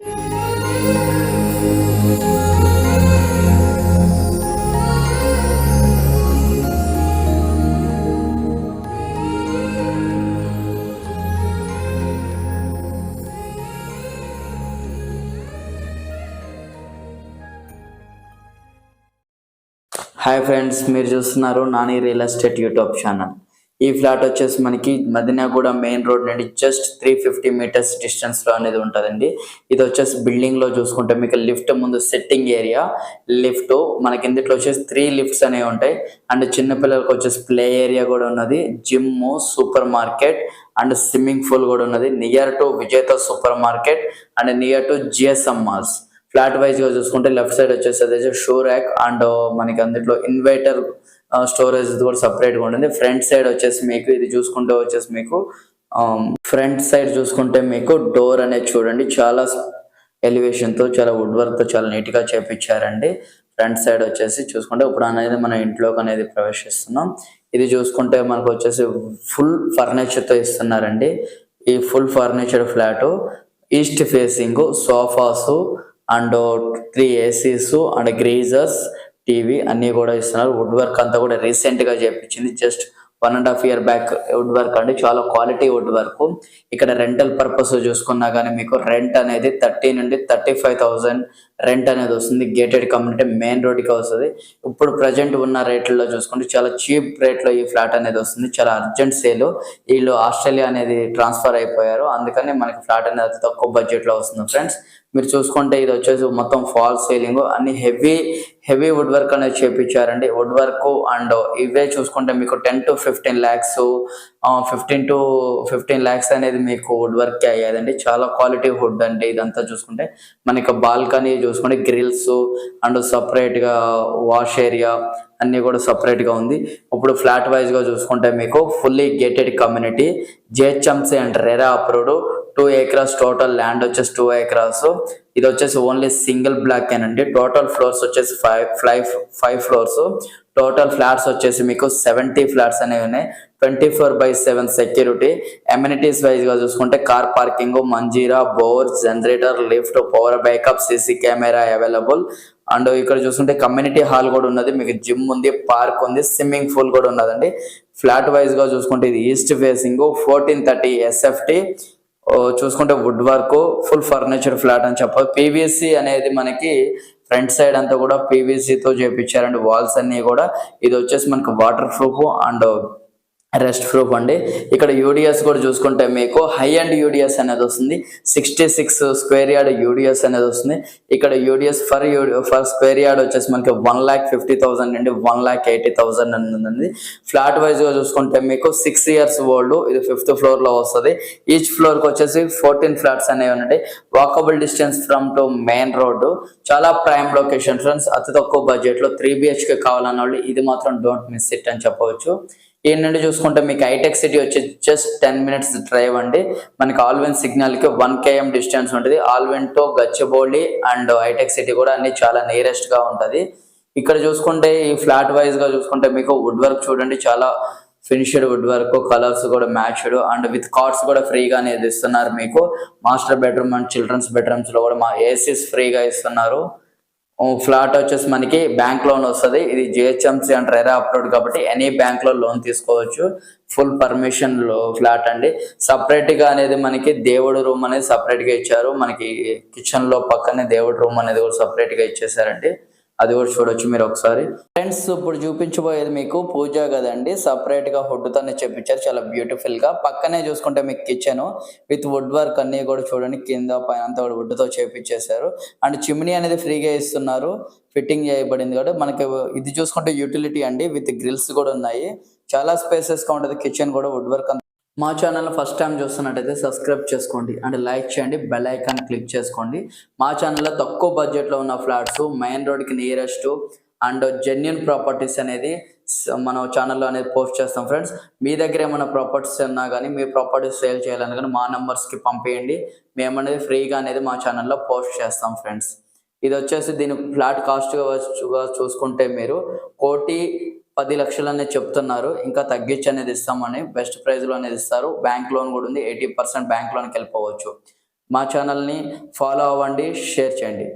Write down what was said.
Hi friends, మీరు చూస్తున్నారు Nani real estate YouTube channel. ఈ ఫ్లాట్ వచ్చేసి మనకి మదినాగూడ మెయిన్ రోడ్ నుండి జస్ట్ 350 మీటర్స్ డిస్టెన్స్లో అనేది ఉంటుందండి. ఇది వచ్చేసి బిల్డింగ్లో చూసుకుంటే మీకు లిఫ్ట్ ముందు సెట్టింగ్ ఏరియా, లిఫ్ట్ మనకి ఇందులో వచ్చేసి 3 లిఫ్ట్స్ అనేవి ఉంటాయి. అండ్ చిన్నపిల్లలకు వచ్చేసి ప్లే ఏరియా కూడా ఉన్నది, gym, super market and swimming pool కూడా ఉన్నది. నియర్ టు విజేత super market and near to GSM malls. Flat wise గా చూసుకుంటే లెఫ్ట్ సైడ్ వచ్చేసి షూ ర్యాక్ అండ్ మనకి అందులో ఇన్వర్టర్ స్టోరేజ్ కూడా సపరేట్ గా ఉంటుంది. ఫ్రంట్ సైడ్ వచ్చేసి మీకు ఇది చూసుకుంటే వచ్చేసి మీకు ఫ్రంట్ సైడ్ చూసుకుంటే మీకు డోర్ అనేది చూడండి, చాలా ఎలివేషన్ తో, చాలా వుడ్ వర్క్ తో చాలా నీట్ గా చేపించారండి. ఫ్రంట్ సైడ్ వచ్చేసి చూసుకుంటే ఇప్పుడు అనేది మన ఇంట్లోకి అనేది ప్రవేశిస్తున్నాం. ఇది చూసుకుంటే మనకు వచ్చేసి ఫుల్ ఫర్నిచర్ తో ఇస్తున్నారండి. ఈ full furniture flat east facing, sofas and 3 ACs and geysers, TV అన్ని కూడా ఇస్తున్నారు. వుడ్ వర్క్ అంతా కూడా రీసెంట్ గా చేపించింది, just 1.5 year back wood work అండి, చాలా క్వాలిటీ వుడ్ వర్క్. ఇక్కడ రెంటల్ పర్పస్ చూసుకున్నా కానీ మీకు రెంట్ అనేది 30 నుండి 35,000 రెంట్ అనేది వస్తుంది. గేటెడ్ కమ్యూనిటీ మెయిన్ రోడ్కి వస్తుంది. ఇప్పుడు ప్రజెంట్ ఉన్న రేట్లలో చూసుకుంటే చాలా చీప్ రేట్లో ఈ ఫ్లాట్ అనేది వస్తుంది. చాలా అర్జెంట్ సేల్, వీళ్ళు ఆస్ట్రేలియా అనేది ట్రాన్స్ఫర్ అయిపోయారు, అందుకని మనకి ఫ్లాట్ అనేది అతి తక్కువ బడ్జెట్ లో వస్తుంది. ఫ్రెండ్స్ మీరు చూసుకుంటే ఇది వచ్చేసి మొత్తం ఫాల్ సీలింగ్, అన్ని హెవీ వుడ్ వర్క్ అనేది చేపించారండి. వుడ్ వర్క్ అండ్ ఇవే చూసుకుంటే మీకు 10 to 15 lakhs, 15 to 15 lakhs అనేది మీకు వుడ్ వర్క్ అయ్యేదండి. చాలా క్వాలిటీ వుడ్ అండి. ఇదంతా చూసుకుంటే మనకి బాల్కనీ చూసుకుంటే గ్రిల్స్ అండ్ సపరేట్ గా వాష్ ఏరియా అన్ని కూడా సపరేట్ గా ఉంది. ఇప్పుడు ఫ్లాట్ వైజ్ గా చూసుకుంటే మీకు fully gated community, GHMC and RERA approved, 2 acres total land వచ్చేసి 2 acres. ఇది వచ్చేసి ఓన్లీ సింగిల్ బ్లాక్ అండి. టోటల్ ఫ్లోర్స్ వచ్చేసి 5 floors. టోటల్ ఫ్లాట్స్ వచ్చేసి మీకు 70 ఫ్లాట్స్ అనేవి ఉన్నాయి. 24/7 సెక్యూరిటీ. అమ్యూనిటీస్ వైజ్ గా చూసుకుంటే car parking, Manjeera, bore, generator, lift, power backup, CC camera available. And ఇక్కడ చూసుకుంటే కమ్యూనిటీ హాల్ కూడా ఉన్నది, మీకు జిమ్ ఉంది, పార్క్ ఉంది, స్విమ్మింగ్ పూల్ కూడా ఉన్నదండి. ఫ్లాట్ వైజ్ గా చూసుకుంటే ఇది ఈస్ట్ ఫేసింగ్, 1430 SFT. చూసుకుంటే wood work, full furniture flat అని చెప్పాలి. పీవీసీ అనేది మనకి ఫ్రంట్ సైడ్ అంతా కూడా పీవీసీతో చేపించారండి. వాల్స్ అన్ని కూడా. ఇది వచ్చేసి మనకి water proof and rest proof అండి. ఇక్కడ యూడిఎస్ కూడా చూసుకుంటే మీకు హై అండ్ యూడిఎస్ అనేది వస్తుంది. 66 square yard యూడిఎస్ అనేది వస్తుంది. ఇక్కడ యూడిఎస్ ఫర్ స్క్వేర్ యార్డ్ వచ్చేసి మనకి 1,50,000 నుండి 1,80,000 ఉందండి. ఫ్లాట్ వైజ్ గా చూసుకుంటే మీకు 6 years ఓల్డ్, ఇది 5th floor లో వస్తుంది. ఈచ్ ఫ్లోర్ కి వచ్చేసి 14 ఫ్లాట్స్ అనేవి ఉన్నాయి. Walkable distance from to main road, చాలా ప్రైమ్ లొకేషన్ ఫ్రెండ్స్. అతి తక్కువ బడ్జెట్ లో 3 BHK కావాలన్న వాళ్ళు ఇది మాత్రం డోంట్ మిస్ ఇట్ అని చెప్పవచ్చు. ఈ నుండి చూసుకుంటే మీకు హైటెక్ సిటీ వచ్చి జస్ట్ 10 minutes డ్రైవ్ అండి. మనకి ఆల్విన్ సిగ్నల్ కి 1 km డిస్టెన్స్ ఉంటుంది. ఆల్విన్ టు గచ్చిబౌలి అండ్ హైటెక్ సిటీ కూడా అన్ని చాలా నియరెస్ట్ గా ఉంటది. ఇక్కడ చూసుకుంటే ఈ ఫ్లాట్ వైజ్ గా చూసుకుంటే మీకు వుడ్ వర్క్ చూడండి, చాలా ఫినిష్డ్ వుడ్ వర్క్, కలర్స్ కూడా మ్యాచ్డ్ అండ్ విత్ కార్డ్స్ కూడా ఫ్రీగా అనేది ఇస్తున్నారు. మీకు master bedroom and children's bedrooms లో కూడా మా ఏసీస్ ఫ్రీగా ఇస్తున్నారు. ఫ్లాట్ వచ్చేసి మనకి బ్యాంక్ లోన్ వస్తుంది. ఇది జిహెచ్ఎంసీ అండ్ రెరా అప్రూవ్డ్ కాబట్టి ఎనీ బ్యాంక్ లో లోన్ తీసుకోవచ్చు. ఫుల్ పర్మిషన్ ఫ్లాట్ అండి. సపరేట్ గా అనేది మనకి దేవుడు రూమ్ అనేది సపరేట్ గా ఇచ్చారు. మనకి కిచెన్ లో పక్కనే దేవుడు రూమ్ అనేది కూడా సపరేట్ గా ఇచ్చేసారండి. అది కూడా చూడొచ్చు మీరు ఒకసారి. ఫ్రెండ్స్ ఇప్పుడు చూపించబోయేది మీకు పూజా గది అండి. సపరేట్ గా వుడ్ తోనే చేపించారు, చాలా బ్యూటిఫుల్ గా. పక్కనే చూసుకుంటే మీకు కిచెన్ విత్ వుడ్ వర్క్ అన్ని కూడా చూడండి, కింద పైన అంతా కూడా వుడ్ తో చేపించేశారు. అండ్ చిమ్నీ అనేది ఫ్రీగా ఇస్తున్నారు, ఫిట్టింగ్ చేయబడింది కూడా. మనకి ఇది చూసుకుంటే యూటిలిటీ అండి, విత్ గ్రిల్స్ కూడా ఉన్నాయి. చాలా స్పేసెస్ గా ఉంటుంది. కిచెన్ కూడా వుడ్ వర్క్. మా ఛానల్ ఫస్ట్ టైం చూస్తున్నట్టయితే సబ్స్క్రైబ్ చేసుకోండి అండ్ లైక్ చేయండి, బెల్ ఐకాన్ క్లిక్ చేసుకోండి. మా ఛానల్లో తక్కువ బడ్జెట్లో ఉన్న ఫ్లాట్స్, మెయిన్ రోడ్కి నియరెస్ట్ అండ్ జెన్యూన్ ప్రాపర్టీస్ అనేది మన ఛానల్లో అనేది పోస్ట్ చేస్తాం. ఫ్రెండ్స్ మీ దగ్గర ఏమైనా ప్రాపర్టీస్ ఉన్నా కానీ, మీ ప్రాపర్టీస్ సేల్ చేయాలని కానీ మా నెంబర్స్కి పంపేయండి. మేమనేది ఫ్రీగా అనేది మా ఛానల్లో పోస్ట్ చేస్తాం. ఫ్రెండ్స్ ఇది వచ్చేసి దీని ఫ్లాట్ కాస్ట్గా చూసుకుంటే మీరు 1,10,00,000 అనేది చెప్తున్నారు. ఇంకా తగ్గించి అనేది ఇస్తామని, బెస్ట్ ప్రైస్ లో అనేది ఇస్తారు. బ్యాంక్ లోన్ కూడా ఉంది, 80% బ్యాంక్ లోన్కి వెళ్ళిపోవచ్చు. మా ఛానల్ని ఫాలో అవ్వండి, షేర్ చేయండి.